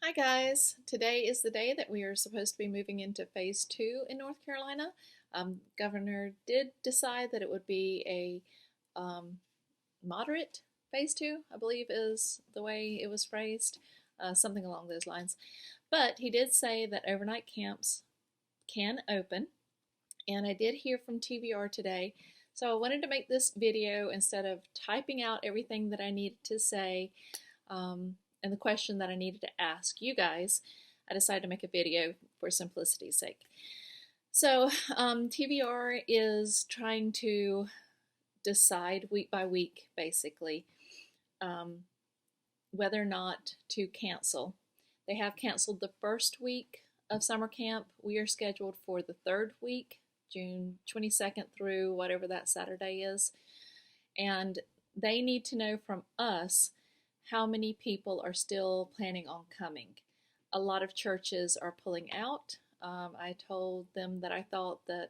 Hi guys, today is the day that we are supposed to be moving into phase 2 in North Carolina. Governor did decide that it would be a moderate phase 2, I believe is the way it was phrased, something along those lines. But he did say that overnight camps can open, and I did hear from TVR today. So I wanted to make this video instead of typing out everything that I needed to say. And the question that I needed to ask you guys, I decided to make a video for simplicity's sake. So TVR is trying to decide week by week, basically, whether or not to cancel. They have canceled the first week of summer camp. We are scheduled for the third week, June 22nd through whatever that Saturday is. And they need to know from us how many people are still planning on coming. A lot of churches are pulling out. I told them that I thought that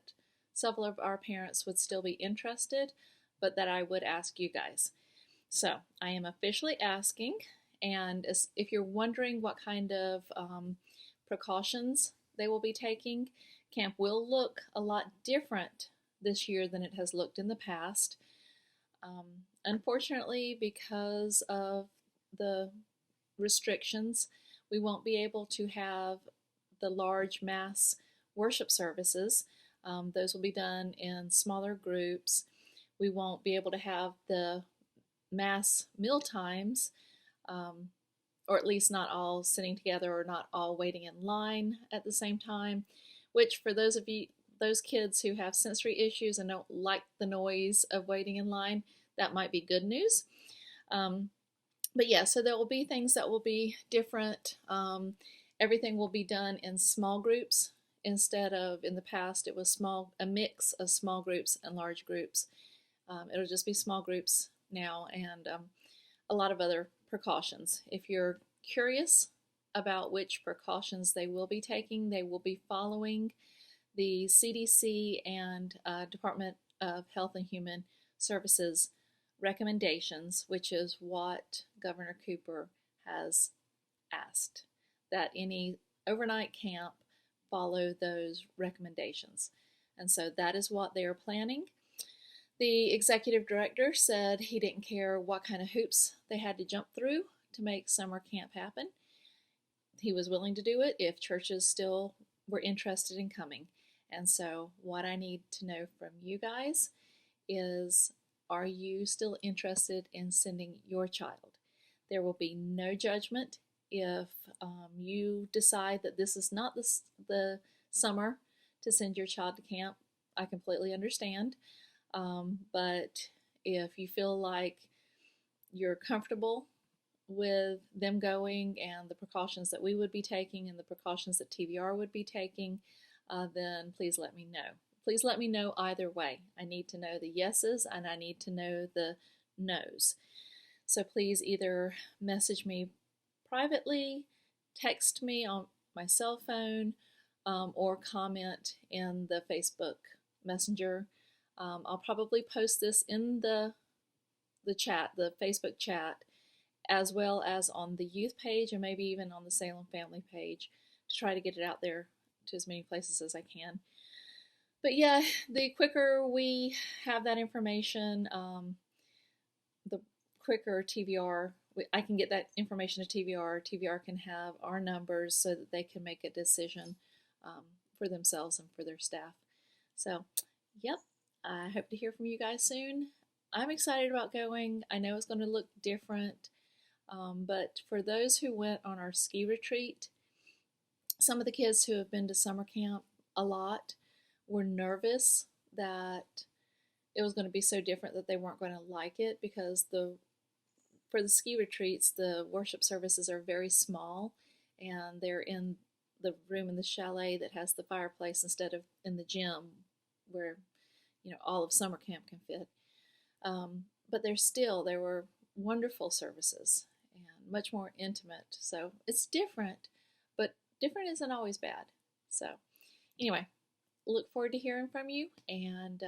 several of our parents would still be interested, but that I would ask you guys. So I am officially asking, and if you're wondering what kind of precautions they will be taking, camp will look a lot different this year than it has looked in the past. Unfortunately, because of the restrictions, we won't be able to have the large mass worship services. Those will be done in smaller groups. We won't be able to have the mass meal times, or at least not all sitting together or not all waiting in line at the same time, which for those kids who have sensory issues and don't like the noise of waiting in line, that might be good news. But yeah, so there will be things that will be different. Everything will be done in small groups instead of, in the past, it was a mix of small groups and large groups. It'll just be small groups now, and a lot of other precautions. If you're curious about which precautions they will be taking, they will be following the CDC and Department of Health and Human Services recommendations, which is what Governor Cooper has asked, that any overnight camp follow those recommendations. And so that is what they are planning. The executive director said he didn't care what kind of hoops they had to jump through to make summer camp happen. He was willing to do it if churches still were interested in coming. And so what I need to know from you guys is, are you still interested in sending your child? There will be no judgment if you decide that this is not the summer to send your child to camp. I completely understand. But if you feel like you're comfortable with them going and the precautions that we would be taking and the precautions that TVR would be taking, then please let me know. Please let me know either way. I need to know the yeses and I need to know the nos. So please either message me privately, text me on my cell phone, or comment in the Facebook Messenger. I'll probably post this in the chat, the Facebook chat, as well as on the youth page and maybe even on the Salem family page, to try to get it out there to as many places as I can. But yeah, the quicker we have that information, the quicker I can get that information to TVR. TVR can have our numbers so that they can make a decision for themselves and for their staff. So, yep, I hope to hear from you guys soon. I'm excited about going. I know it's going to look different, but for those who went on our ski retreat, some of the kids who have been to summer camp a lot were nervous that it was going to be so different that they weren't going to like it, because for the ski retreats, the worship services are very small, and they're in the room in the chalet that has the fireplace instead of in the gym where all of summer camp can fit. But there were wonderful services and much more intimate. So it's different, but different isn't always bad. So anyway, look forward to hearing from you, and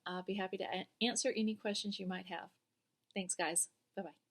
I'll be happy to answer any questions you might have. Thanks, guys. Bye-bye.